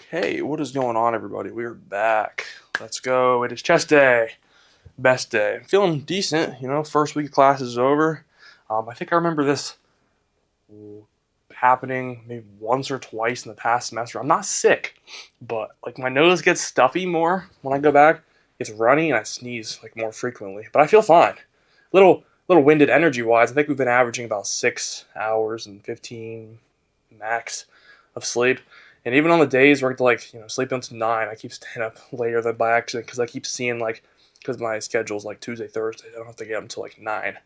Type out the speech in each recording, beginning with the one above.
Okay, what is going on, everybody? We are back. Let's go. It is chest day. Best day. I'm feeling decent. First week of class is over. I think I remember this happening maybe once or twice in the past semester. I'm not sick, but like my nose gets stuffy more when I go back. It's runny and I sneeze like more frequently, but I feel fine. Little winded energy wise. I think we've been averaging about 6 hours and 15 max of sleep. And even on the days where I get to sleep until 9, I keep staying up later than by accident because I keep seeing because my schedule is like Tuesday, Thursday. I don't have to get up until like 9,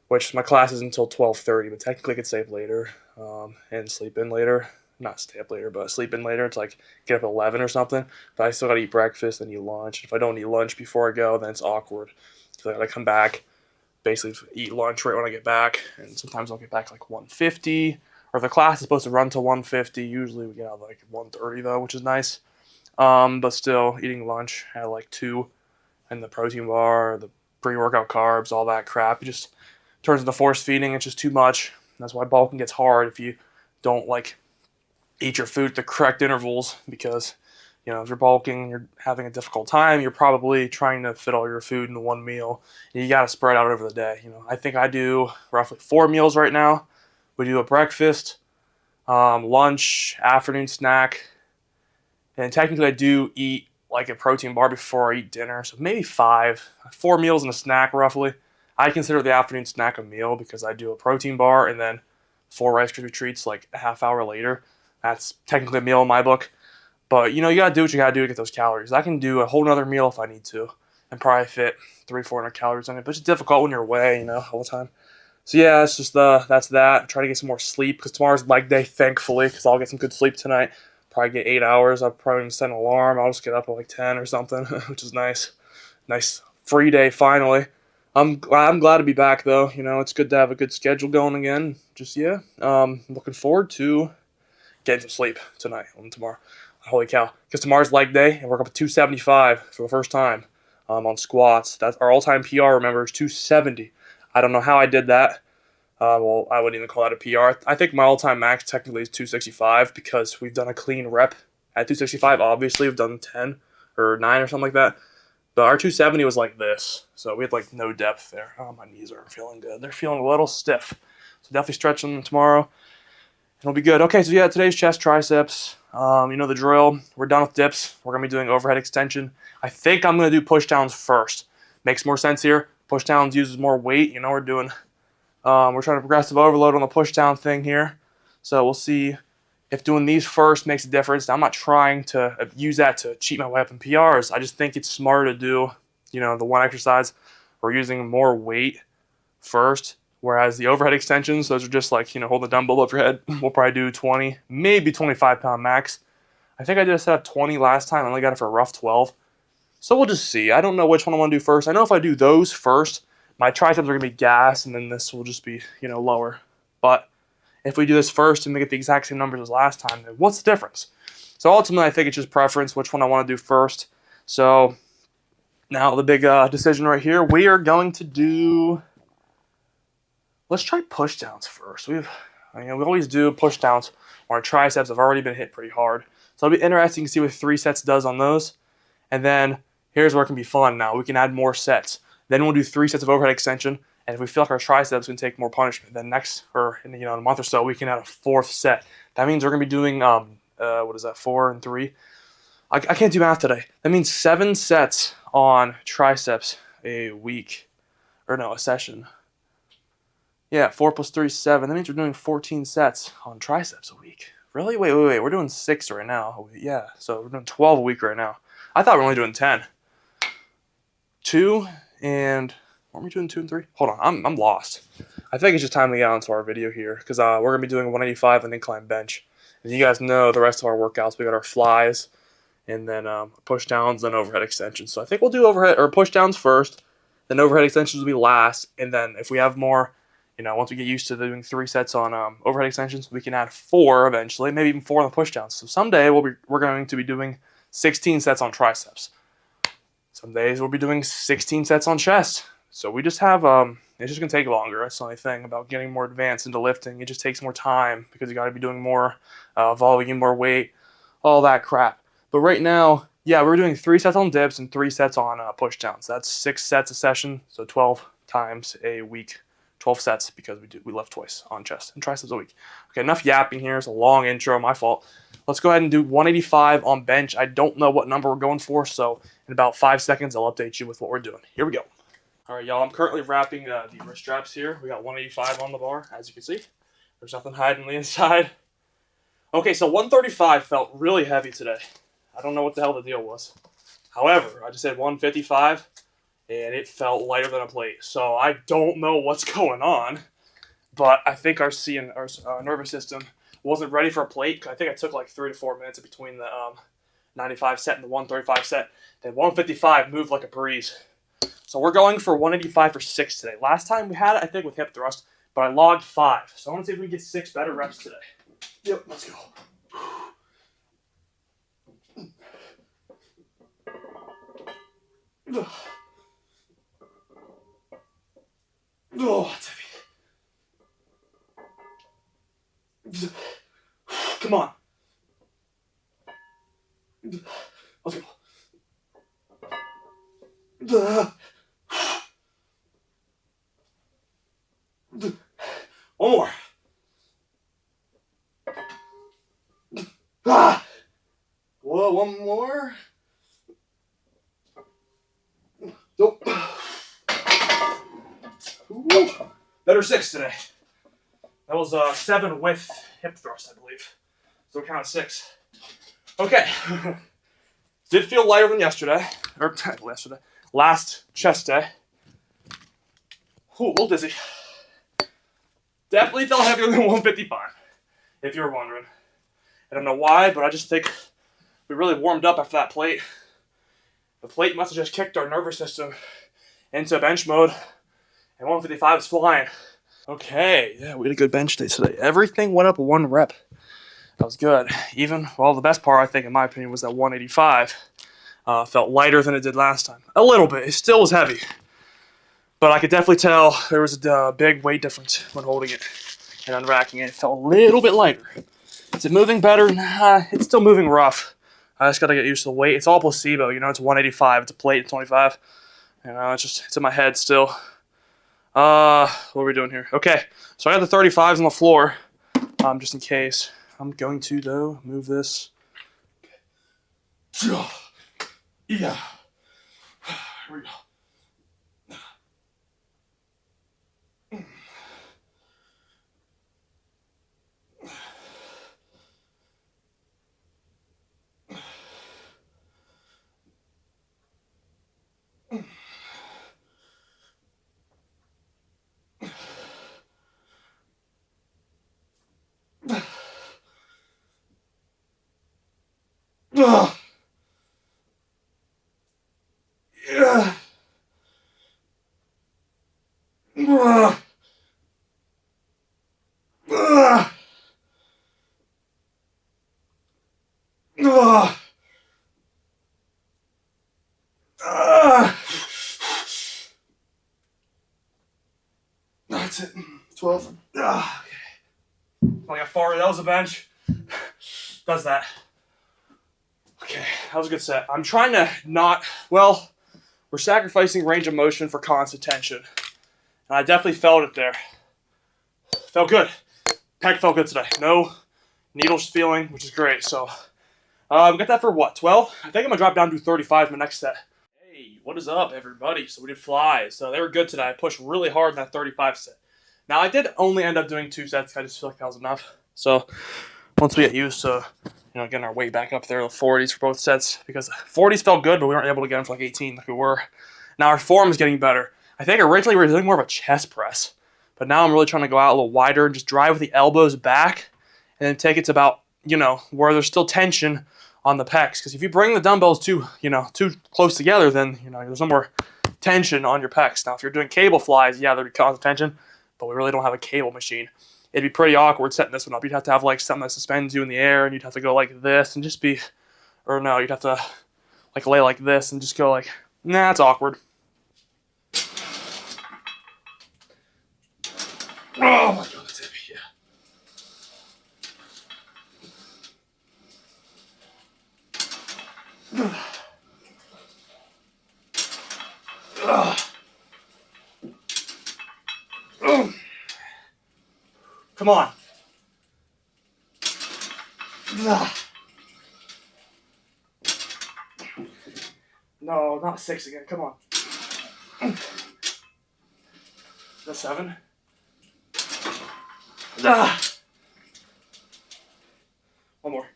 which my class is until 12:30, but technically I could stay up later and sleep in later. Not stay up later, but sleep in later. It's like get up at 11 or something. But I still got to eat breakfast and eat lunch. If I don't eat lunch before I go, then it's awkward because I got to come back, basically eat lunch right when I get back. And sometimes I'll get back like 1:50, or if the class is supposed to run till 1:50. Usually we get out like 1:30 though, which is nice. But still, eating lunch at like 2, and the protein bar, the pre-workout carbs, all that crap, it just turns into force feeding. It's just too much. That's why bulking gets hard if you don't eat your food at the correct intervals, because if you're bulking, you're having a difficult time. You're probably trying to fit all your food into one meal, and you got to spread out over the day. I think I do roughly 4 meals right now. We do a breakfast, lunch, afternoon snack, and technically I do eat like a protein bar before I eat dinner, so maybe 4 meals and a snack roughly. I consider the afternoon snack a meal because I do a protein bar and then 4 Rice Krispie treats like a half hour later. That's technically a meal in my book. But you gotta do what you gotta do to get those calories. I can do a whole nother meal if I need to, and probably fit 300-400 calories in it. But it's difficult when you're away, all the time. So yeah, it's just that's that. Try to get some more sleep because tomorrow's leg day, thankfully, because I'll get some good sleep tonight. Probably get 8 hours. I'll probably set an alarm. I'll just get up at like 10 or something, which is nice. Nice free day finally. I'm glad to be back though. It's good to have a good schedule going again. Just yeah. Looking forward to getting some sleep tonight and tomorrow. Holy cow! Because tomorrow's leg day and we're up at 275 for the first time on squats. That's our all-time PR. Remember, is 270. I don't know how I did that. Well, I wouldn't even call that a PR. I think my all-time max technically is 265 because we've done a clean rep at 265. Obviously, we've done 10 or 9 or something like that. But our 270 was like this, so we had like no depth there. Oh, my knees aren't feeling good. They're feeling a little stiff. So definitely stretching them tomorrow. It'll be good. Okay, so yeah, today's chest, triceps. You know the drill. We're done with dips. We're gonna be doing overhead extension. I think I'm gonna do push downs first. Makes more sense here. Push downs uses more weight. We're trying to progressive overload on the push down thing here. So we'll see if doing these first makes a difference. Now, I'm not trying to use that to cheat my way up in PRs. I just think it's smarter to do, the one exercise we're using more weight first. Whereas the overhead extensions, those are just hold the dumbbell over your head. We'll probably do 20, maybe 25-pound max. I think I did a set of 20 last time. I only got it for a rough 12. So we'll just see. I don't know which one I want to do first. I know if I do those first, my triceps are going to be gas, and then this will just be, lower. But if we do this first and we get the exact same numbers as last time, then what's the difference? So ultimately, I think it's just preference, which one I want to do first. So now the big decision right here, we are going to do, let's try push downs first. We always do push downs. Our triceps have already been hit pretty hard. So it'll be interesting to see what 3 sets does on those. And then here's where it can be fun now. We can add more sets. Then we'll do 3 sets of overhead extension. And if we feel like our triceps can take more punishment, then next, or in a month or so, we can add a 4th set. That means we're going to be doing, 4 and 3? I can't do math today. That means 7 sets on triceps a week. Or no, a session. Yeah, 4 plus 3 is 7. That means we're doing 14 sets on triceps a week. Really? Wait. We're doing 6 right now. Yeah, so we're doing 12 a week right now. I thought we were only doing 10. 2 and... Aren't we doing 2 and 3? Hold on, I'm lost. I think it's just time to get onto our video here because we're going to be doing 185 and incline bench. And you guys know the rest of our workouts. We got our flies and then push downs, then overhead extensions. So I think we'll do overhead or push downs first, then overhead extensions will be last. And then if we have more, once we get used to doing 3 sets on overhead extensions, we can add 4 eventually, maybe even 4 on the push downs. So someday we're going to be doing 16 sets on triceps. Some days we'll be doing 16 sets on chest. So we just have, it's just going to take longer. That's the only thing about getting more advanced into lifting. It just takes more time because you got to be doing more volume, more weight, all that crap. But right now, yeah, we're doing 3 sets on dips and 3 sets on push downs. That's 6 sets a session, so 12 times a week. 12 sets because we lift twice on chest and triceps a week. Okay, enough yapping here. It's a long intro, my fault. Let's go ahead and do 185 on bench. I don't know what number we're going for, so in about 5 seconds, I'll update you with what we're doing. Here we go. All right, y'all, I'm currently wrapping the wrist straps here. We got 185 on the bar, as you can see. There's nothing hiding on the inside. Okay, so 135 felt really heavy today. I don't know what the hell the deal was. However, I just did 155, and it felt lighter than a plate. So I don't know what's going on, but I think our nervous system wasn't ready for a plate. I think I took like 3 to 4 minutes in between the 95 set and the 135 set. Then 155 moved like a breeze. So we're going for 185 for 6 today. Last time we had it, I think, with hip thrust, but I logged 5. So I want to see if we can get 6 better reps today. Yep, let's go. Oh, that's heavy. Come on. Let's go. One more. Whoa, one more. Nope. Ooh. Better 6 today. That was 7 with hip thrust, I believe. So we count 6. Okay. Did feel lighter than yesterday. Or yesterday. Last chest day. Ooh, a little dizzy. Definitely felt heavier than 155, if you were wondering. I don't know why, but I just think we really warmed up after that plate. The plate must have just kicked our nervous system into bench mode, and 155 is flying. Okay, yeah, we had a good bench day today. Everything went up 1 rep. That was good. Even, well, the best part, I think, in my opinion, was that 185 felt lighter than it did last time. A little bit. It still was heavy. But I could definitely tell there was a big weight difference when holding it and unracking it. It felt a little bit lighter. Is it moving better? Nah, it's still moving rough. I just gotta get used to the weight. It's all placebo, you know, it's 185, it's a plate, it's 25. You know, it's in my head still. What are we doing here? Okay, so I got the 35s on the floor, just in case. I'm going to, though, move this. Yeah. Here we go. Yeah. That's it. 12. Okay. I got 40. That was a bench. Does that. Okay, that was a good set. I'm trying to not, well, we're sacrificing range of motion for constant tension. And I definitely felt it there. Felt good. Pec felt good today. No needles feeling, which is great. So, we got that for what, 12? I think I'm going to drop down to 35 in my next set. Hey, what is up, everybody? So we did flies. So they were good today. I pushed really hard in that 35 set. Now, I did only end up doing 2 sets. I just feel like that was enough. So, once we get used to, getting our weight back up there, the 40s for both sets, because 40s felt good, but we weren't able to get them for like 18 like we were. Now our form is getting better. I think originally we were doing more of a chest press, but now I'm really trying to go out a little wider and just drive with the elbows back, and then take it to about, where there's still tension on the pecs. Because if you bring the dumbbells too close together, then, there's no more tension on your pecs. Now, if you're doing cable flies, yeah, there'd be constant tension, but we really don't have a cable machine. It'd be pretty awkward setting this one up. You'd have to have like something that suspends you in the air, and you'd have to go like this and just be, or no, you'd have to like lay like this and just go like, nah, it's awkward. Oh my god, that's heavy, yeah. Come on. No, not 6 again. Come on. That's 7. One more.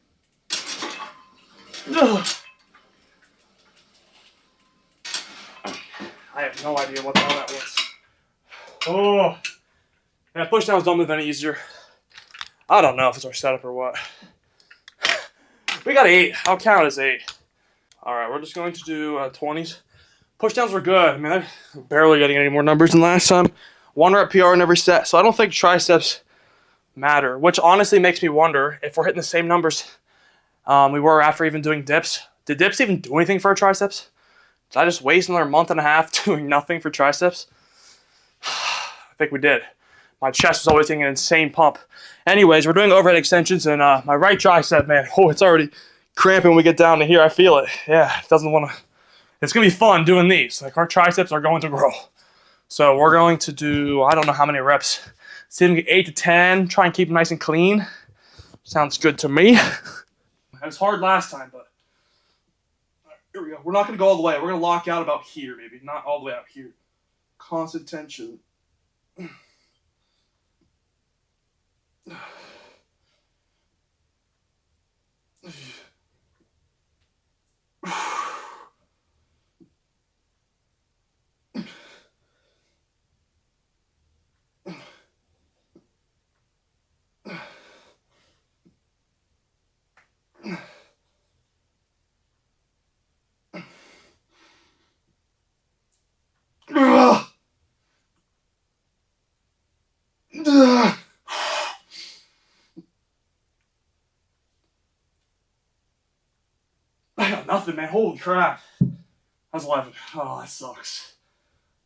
I have no idea what the hell that was. Oh. Yeah, pushdowns don't move any easier. I don't know if it's our setup or what. We got 8. I'll count as 8. Alright, we're just going to do 20s. Pushdowns were good. I mean, they're barely getting any more numbers than last time. 1 rep PR in every set. So I don't think triceps matter, which honestly makes me wonder if we're hitting the same numbers we were after even doing dips. Did dips even do anything for our triceps? Did I just waste another month and a half doing nothing for triceps? I think we did. My chest was always getting an insane pump. Anyways, we're doing overhead extensions, and my right tricep, man, oh, it's already cramping when we get down to here. I feel it. Yeah, it doesn't want to. It's going to be fun doing these. Like, our triceps are going to grow. So we're going to do, I don't know how many reps. See if we can get 8 to 10. Try and keep them nice and clean. Sounds good to me. It was hard last time, but here we go. We're not going to go all the way. We're going to lock out about here, maybe. Not all the way out here. Constant tension. I got nothing, man. Holy crap. That's 11. Oh, that sucks.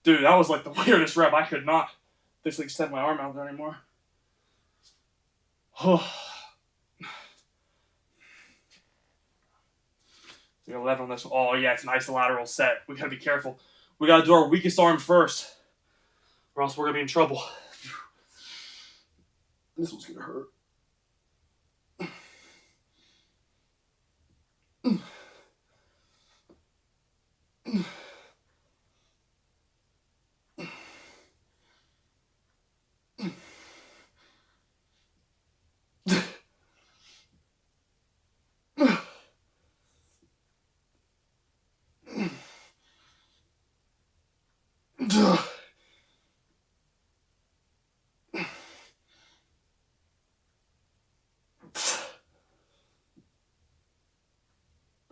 Dude, that was like the weirdest rep. I could not basically extend my arm out there anymore. Oh. 11 on this one. Oh, yeah, it's a nice lateral set. We gotta be careful. We gotta do our weakest arm first, or else we're gonna be in trouble. This one's gonna hurt.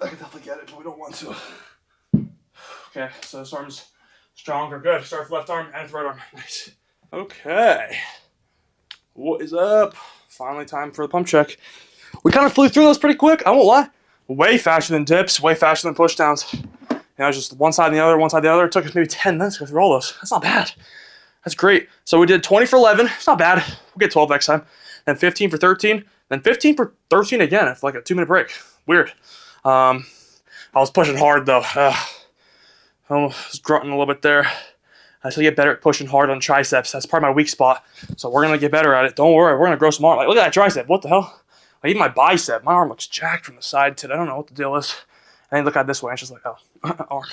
I can definitely get it, but we don't want to. Okay, so this arm's stronger. Good. Start with left arm and with right arm. Nice. Okay. What is up? Finally time for the pump check. We kind of flew through those pretty quick, I won't lie. Way faster than dips, way faster than pushdowns. You know, just one side and the other, one side and the other. It took us maybe 10 minutes to go through all those. That's not bad. That's great. So we did 20 for 11. It's not bad. We'll get 12 next time. Then 15 for 13. Then 15 for 13 again after like a 2-minute break. Weird. I was pushing hard though. I was grunting a little bit there. I still get better at pushing hard on triceps. That's part of my weak spot. So we're going to get better at it. Don't worry. We're going to grow some arm. Like, look at that tricep. What the hell? Like, even my bicep. My arm looks jacked from the side today. I don't know what the deal is. And then look at it this way. It's just like, oh, arm.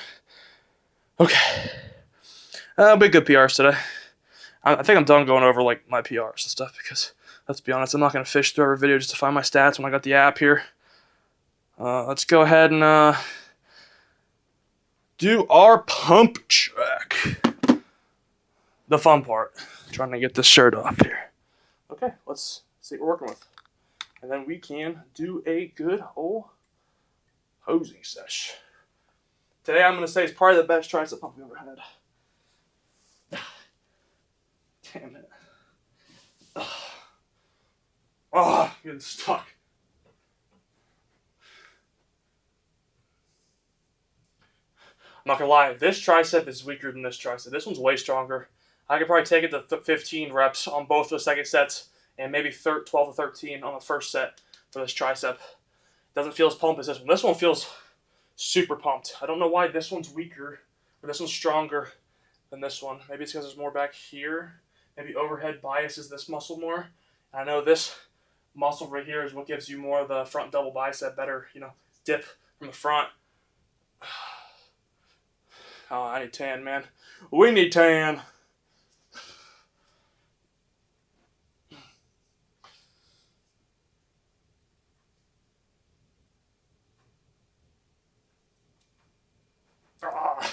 Okay. Big good PRs today. I think I'm done going over like my PRs and stuff because, let's be honest, I'm not going to fish through every video just to find my stats when I got the app here. Let's go ahead and do our pump check. The fun part. Trying to get this shirt off here. Okay, let's see what we're working with. And then we can do a good old posing sesh. Today I'm going to say it's probably the best tricep pump we ever had. Damn it. Oh, getting stuck. I'm not going to lie, this tricep is weaker than this tricep. This one's way stronger. I could probably take it to 15 reps on both the second sets and maybe 12 to 13 on the first set for this tricep. Doesn't feel as pump as this one. This one feels Super pumped. I don't know why this one's weaker or this one's stronger than this one. Maybe it's because there's more back here. Maybe overhead biases this muscle more. And I know this muscle right here is what gives you more of the front double bicep, better, dip from the front. Oh, I need tan, man. We need tan. Ah.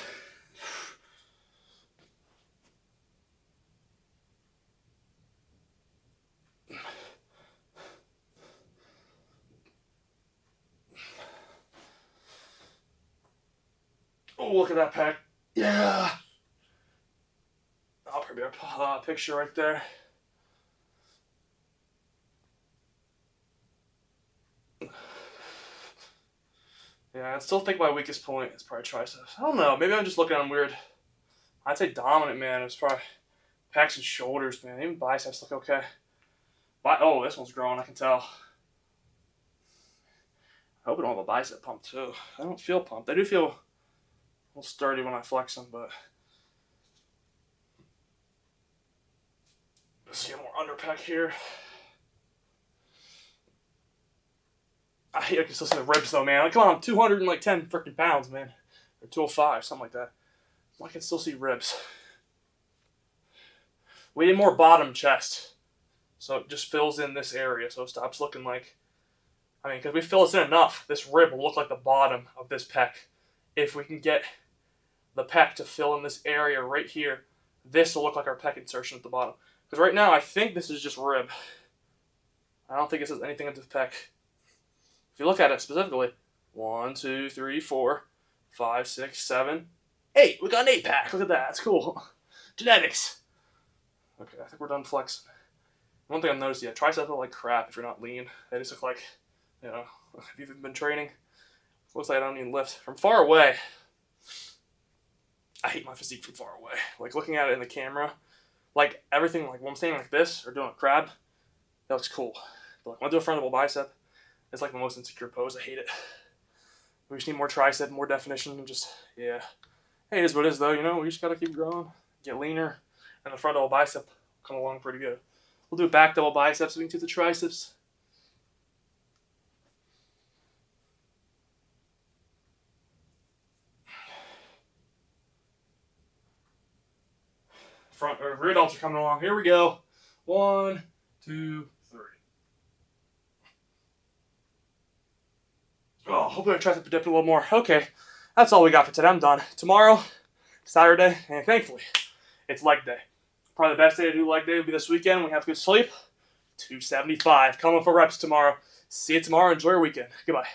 Oh, look at that pack. Yeah. I'll probably put a picture right there. Yeah, I still think my weakest point is probably triceps. I don't know. Maybe I'm just looking at them weird. I'd say dominant, man. It's probably pecs and shoulders, man. Even biceps look okay. Oh, this one's growing. I can tell. I hope I don't have a bicep pump too. I don't feel pumped. I do feel a little sturdy when I flex them, but let's get more underpack here. I can still see the ribs though, man. Like, come on, I'm 210 freaking pounds, man, or 205, something like that. I can still see ribs. We need more bottom chest, so it just fills in this area, so it stops looking like. Because we fill this in enough, this rib will look like the bottom of this pec. If we can get the pec to fill in this area right here, this will look like our pec insertion at the bottom. Because right now, I think this is just rib. I don't think it says anything into the pec. If you look at it specifically, 1, 2, 3, 4, 5, 6, 7, 8. We got an 8-pack. Look at that. That's cool. Genetics. Okay, I think we're done flexing. One thing I've noticed, triceps look like crap if you're not lean. They just look like, if you've been training, it looks like I don't even lift. From far away, I hate my physique from far away. Like, looking at it in the camera, like, everything, like, when I'm standing like this or doing a crab, that looks cool. But, like, when I do a front double bicep, it's like the most insecure pose. I hate it. We just need more tricep, more definition, and just, yeah. Hey, it is what it is, though, we just gotta keep growing, get leaner, and the front double bicep will come along pretty good. We'll do back double biceps so we can do the triceps. Front or rear delts are coming along. Here we go. 1, 2, 3. Oh, hopefully I try to dip a little more. Okay, that's all we got for today. I'm done. Tomorrow, Saturday, and thankfully, it's leg day. Probably the best day to do leg day will be this weekend. We have good sleep. 275. Coming for reps tomorrow. See you tomorrow. Enjoy your weekend. Goodbye.